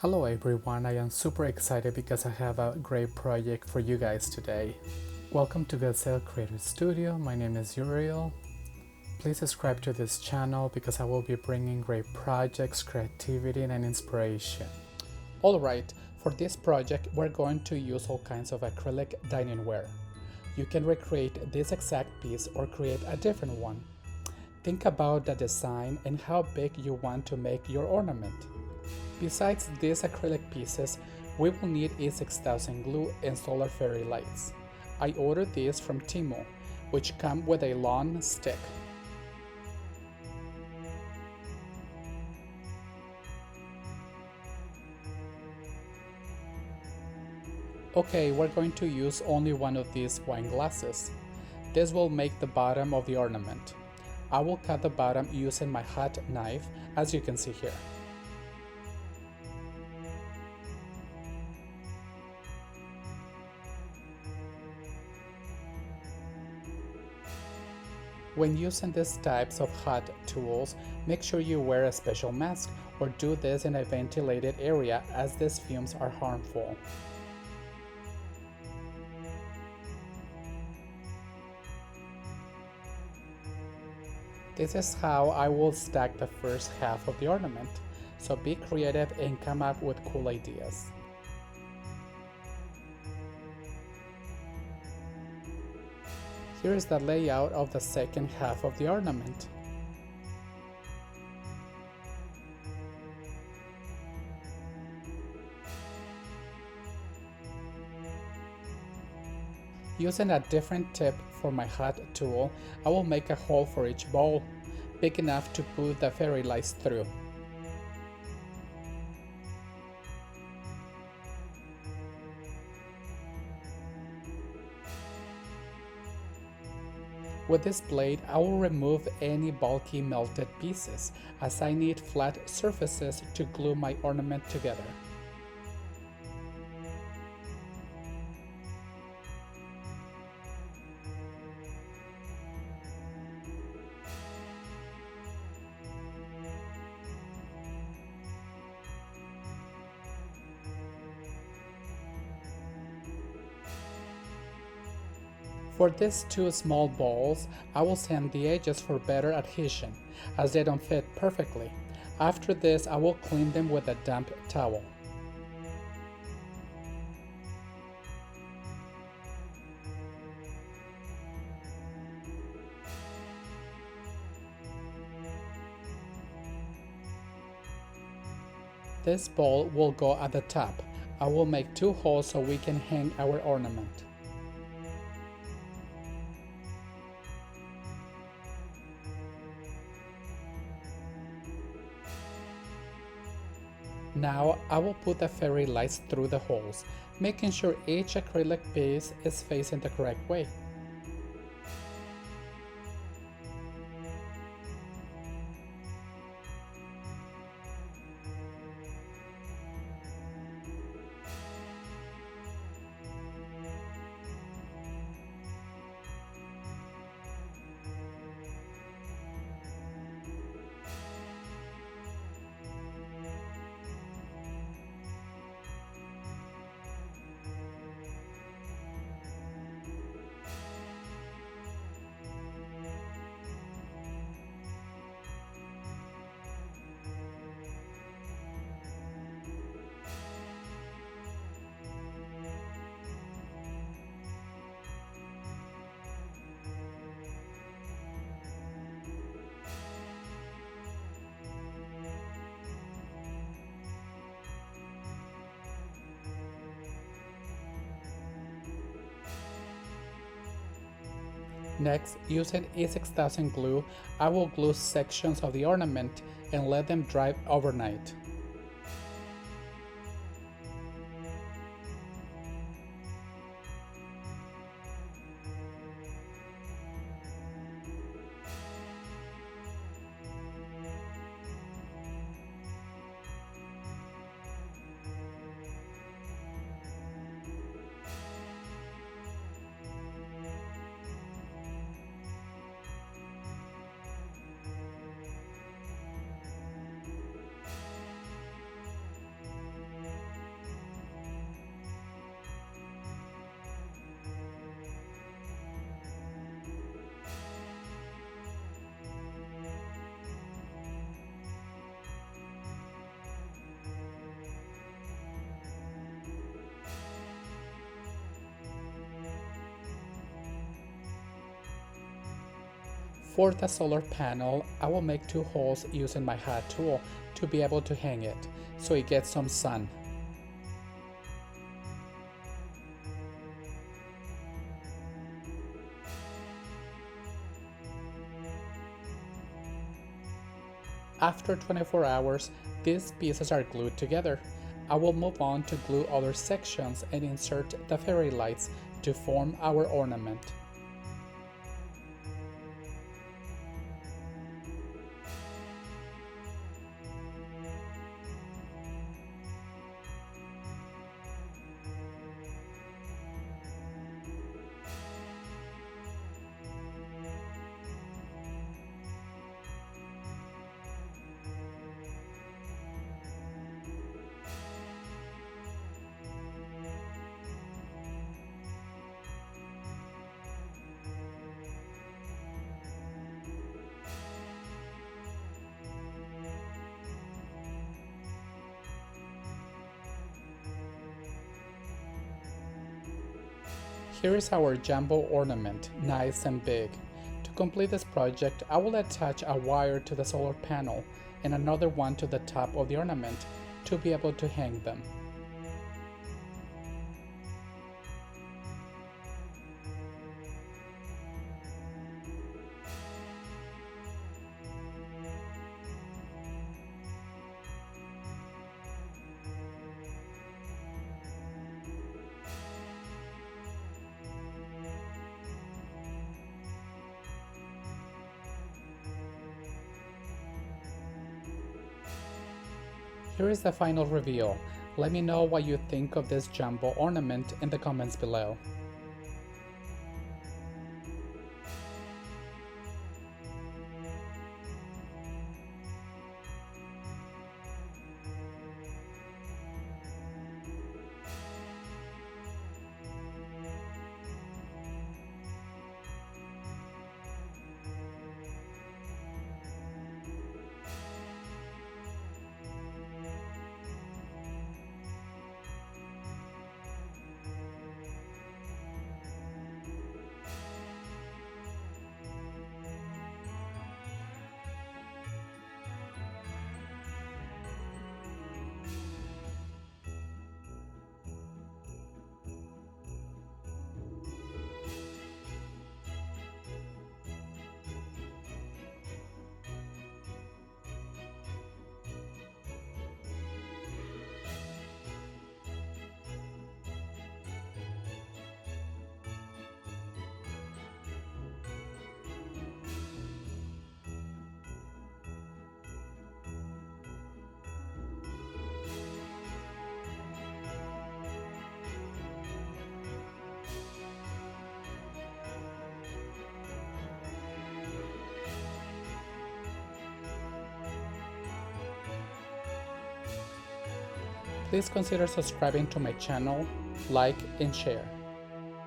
Hello everyone, I am super excited because I have a great project for you guys today. Welcome to Gazelle Creative Studio, my name is Uriel. Please subscribe to this channel because I will be bringing great projects, creativity and inspiration. Alright, for this project we're going to use all kinds of acrylic diningware. You can recreate this exact piece or create a different one. Think about the design and how big you want to make your ornament. Besides these acrylic pieces, we will need E6000 glue and solar fairy lights. I ordered these from Temu, which come with a long stick. Okay, we're going to use only one of these wine glasses. This will make the bottom of the ornament. I will cut the bottom using my hot knife, as you can see here. When using these types of hot tools, make sure you wear a special mask or do this in a ventilated area as these fumes are harmful. This is how I will stack the first half of the ornament, so be creative and come up with cool ideas. Here is the layout of the second half of the ornament. Using a different tip for my hot tool, I will make a hole for each bowl, big enough to put the fairy lights through. With this blade, I will remove any bulky melted pieces, as I need flat surfaces to glue my ornament together. For these two small balls, I will sand the edges for better adhesion, as they don't fit perfectly. After this, I will clean them with a damp towel. This ball will go at the top. I will make two holes so we can hang our ornament. Now I will put the fairy lights through the holes, making sure each acrylic piece is facing the correct way. Next, using E6000 glue, I will glue sections of the ornament and let them dry overnight. For the solar panel, I will make 2 holes using my hat tool to be able to hang it, so it gets some sun. After 24 hours, these pieces are glued together. I will move on to glue other sections and insert the fairy lights to form our ornament. Here is our jumbo ornament, nice and big. To complete this project, I will attach a wire to the solar panel and another one to the top of the ornament to be able to hang them. Here is the final reveal. Let me know what you think of this jumbo ornament in the comments below. Please consider subscribing to my channel, like and share.